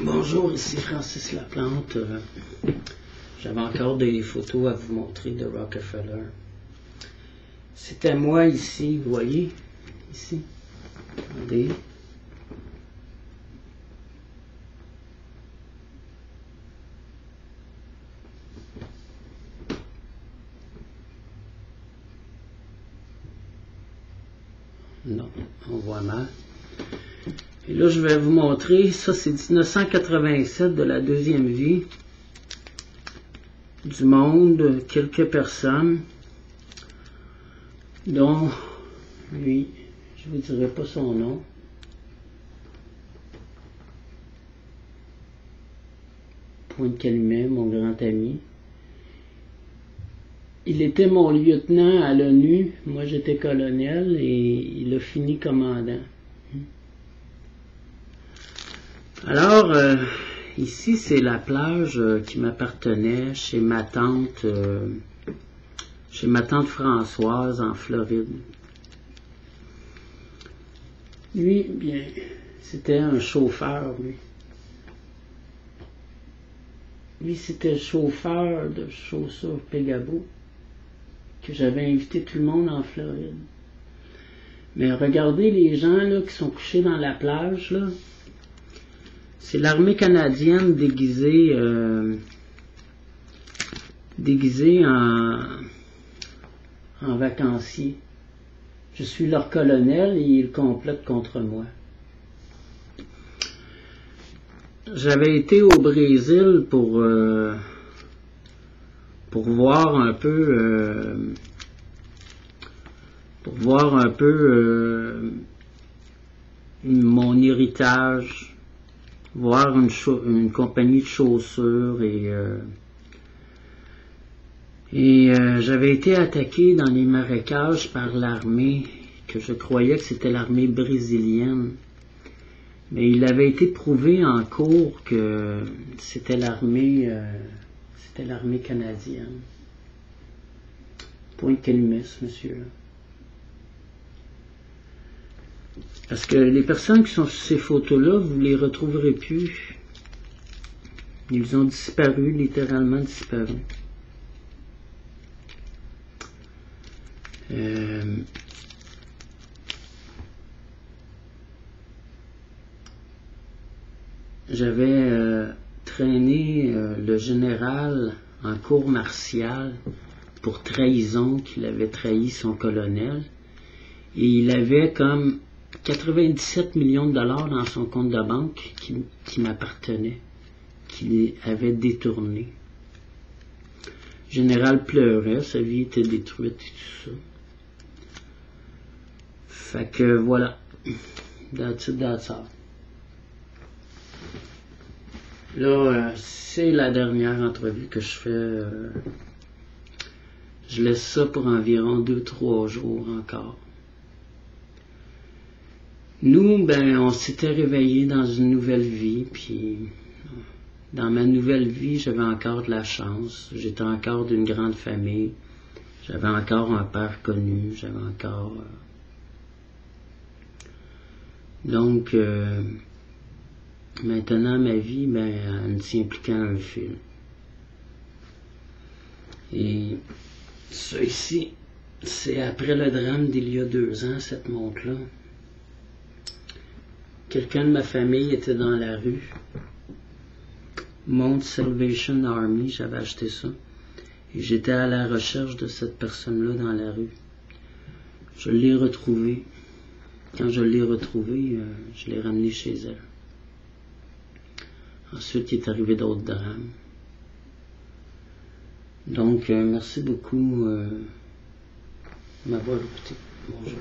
Bonjour, ici Francis Laplante. J'avais encore des photos à vous montrer de Rockefeller. C'était moi ici, vous voyez, ici. Attendez. Non, on voit mal. Et là, je vais vous montrer, ça c'est 1987 de la deuxième vie du monde, quelques personnes, dont lui, je ne vous dirai pas son nom. Pointe-Calumet, mon grand ami. Il était mon lieutenant à l'ONU, moi j'étais colonel et il a fini commandant. Alors, ici c'est la plage qui m'appartenait chez ma tante Françoise en Floride. Lui, bien, c'était un chauffeur, lui. Lui, c'était le chauffeur de chaussures Pegabo que j'avais invité tout le monde en Floride. Mais regardez les gens là qui sont couchés dans la plage, là. C'est l'armée canadienne déguisée en vacancier. Je suis leur colonel et ils complotent contre moi. J'avais été au Brésil pour voir un peu mon héritage. Voir une compagnie de chaussures et j'avais été attaqué dans les marécages par l'armée, que je croyais que c'était l'armée brésilienne. Mais il avait été prouvé en cours que c'était l'armée canadienne. Pointe-Calumet, ce monsieur-là. Parce que les personnes qui sont sur ces photos-là, vous ne les retrouverez plus. Ils ont disparu, littéralement disparu. J'avais traîné le général en cour martiale pour trahison, qu'il avait trahi son colonel. Et il avait comme 97 millions de dollars dans son compte de banque qui m'appartenait, qu'il avait détourné. Le général pleurait, sa vie était détruite et tout ça. Fait que voilà, that's it, that's all. Là, c'est la dernière entrevue que je fais. Je laisse ça pour environ 2-3 jours encore. Nous, ben, on s'était réveillés dans une nouvelle vie, puis dans ma nouvelle vie, j'avais encore de la chance. J'étais encore d'une grande famille. J'avais encore un père connu. J'avais encore... Donc, maintenant, ma vie, ben, elle ne tient plus qu'à un fil. Et ça ici, c'est après le drame d'il y a 2 ans, cette montre-là. Quelqu'un de ma famille était dans la rue. Mount Salvation Army, j'avais acheté ça. Et j'étais à la recherche de cette personne-là dans la rue. Je l'ai retrouvée. Quand je l'ai retrouvée, je l'ai ramenée chez elle. Ensuite, il est arrivé d'autres drames. Donc, merci beaucoup de m'avoir écouté. Bonjour.